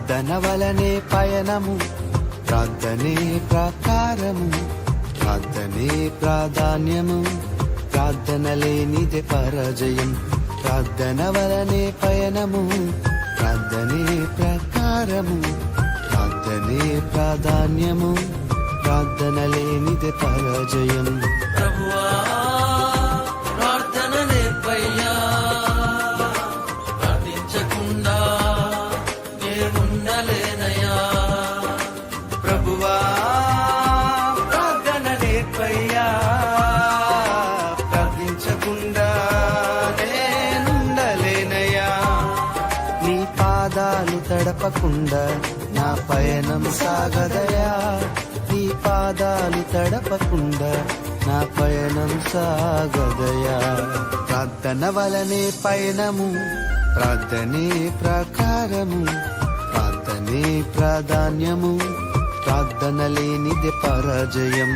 ప్రార్థన వలనే పయనము, ప్రార్థనే ప్రాకారము, ప్రార్థనే ప్రాధాన్యము, ప్రార్థన లేనిదే పరాజయం. ప్రార్థన వలనే పయనము, ప్రార్థనే ప్రాకారము, ప్రార్థనే ప్రాధాన్యము, ప్రార్థన లేనిదే పరాజయం. ప్రభువా ప్రార్థన నేర్పయ్యా, ప్రార్థించకుండా నేనుండలేనయ్యా. ప్రభువా ప్రార్థన నేర్పయ్యా, ప్రార్థించకుండా నేనుండలేనయ్యా. నీ పాదాలు తడపకుండా నా పయనం సాగదయా, నీ పాదాలు తడపకుండా నా పయనం సాగదయా. ప్రార్థన వలనే పయనము, ప్రార్థనే ప్రాకారము, ప్రార్థనే ప్రాధాన్యము, ప్రార్థన లేనిదే పరాజయం.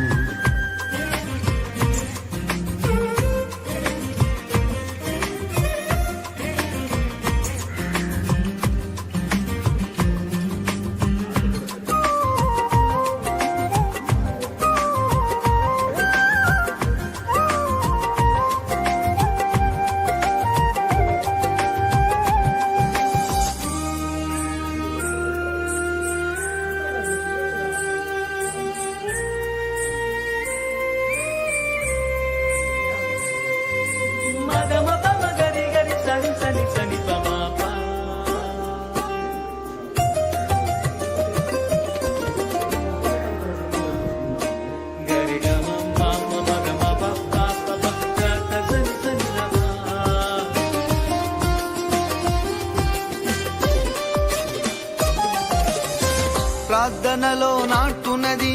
ప్రార్థనలో నాటునది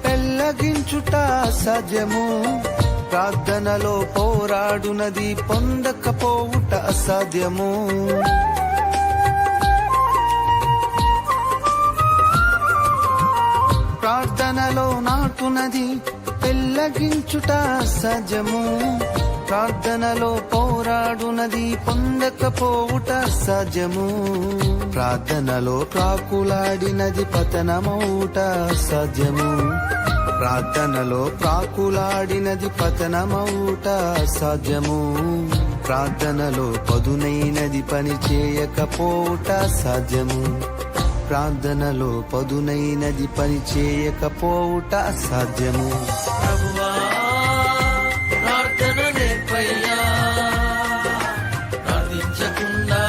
పెళ్ళగించుట అసాధ్యము, ప్రార్థనలో పోరాడునది పొందకపోవుట అసాధ్యము. ప్రార్థనలో నాటునది పెళ్ళగించుట అసాధ్యము, ప్రార్థనలో పోరాడునది పొందకపోవుట అసాధ్యము. ప్రార్థనలో ప్రాకులాడినది పతనమౌట అసాధ్యము, ప్రార్థనలో ప్రాకులాడినది పతనమౌట అసాధ్యము. ప్రార్థనలో పదునైనది పని చేయకపోవుట అసాధ్యము, ప్రార్థనలో పదునైనది పని చేయకపోవుట అసాధ్యము. ప్రభువా ప్రార్థన నేర్పయ్యా, ప్రార్థించకుండా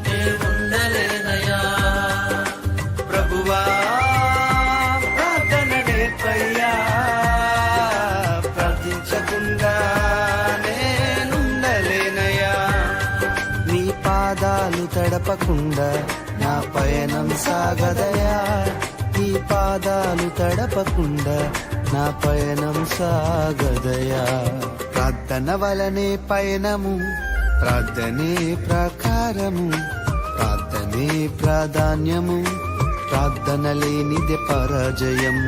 నేనుండలేనయ్యా. ప్రభువా ప్రార్థన నేర్పయ్యా, ప్రార్థించకుండా నేనుండలేనయ్యా. నీ పాదాలు తడపకుండా నా పయనం సాగదయా, నీ పాదాలు తడపకుండా నా పయనం సాగదయా. ప్రార్థన వలనే పయనము, ప్రార్థనే ప్రాకారము, ప్రార్థనే ప్రాధాన్యము, ప్రార్థన లేనిదే పరాజయం.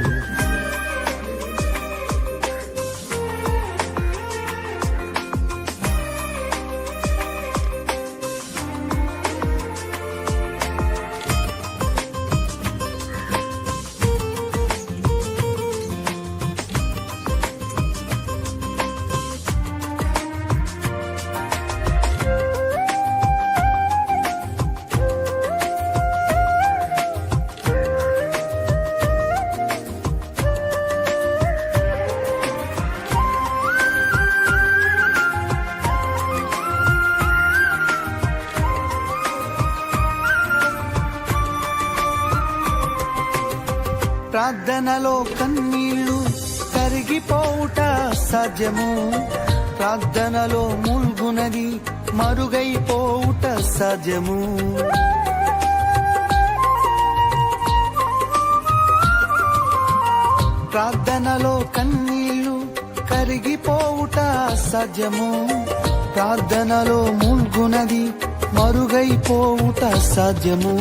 ప్రార్థనలో కన్నీళ్లు కరిగిపోవుట సాధ్యము, ప్రార్థనలో ముల్గునది మరుగైపోవుట సాధ్యము. ప్రార్థనలో కన్నీళ్లు కరిగిపోవుట సాధ్యము, ప్రార్థనలో ముల్గునది మరుగైపోవుట సాధ్యము.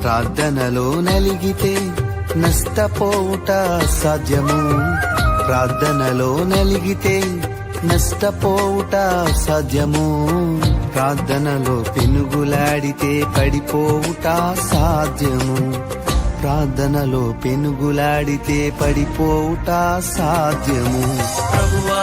ప్రార్థనలో నలిగితే నష్టపోవుట సాధ్యము, ప్రార్థనలో నలిగితే నష్టపోవుట సాధ్యము. ప్రార్థనలో పెనుగులాడితే పడిపోవుట సాధ్యము ప్రార్థనలో పెనుగులాడితే పడిపోవుట సాధ్యము ప్రభువా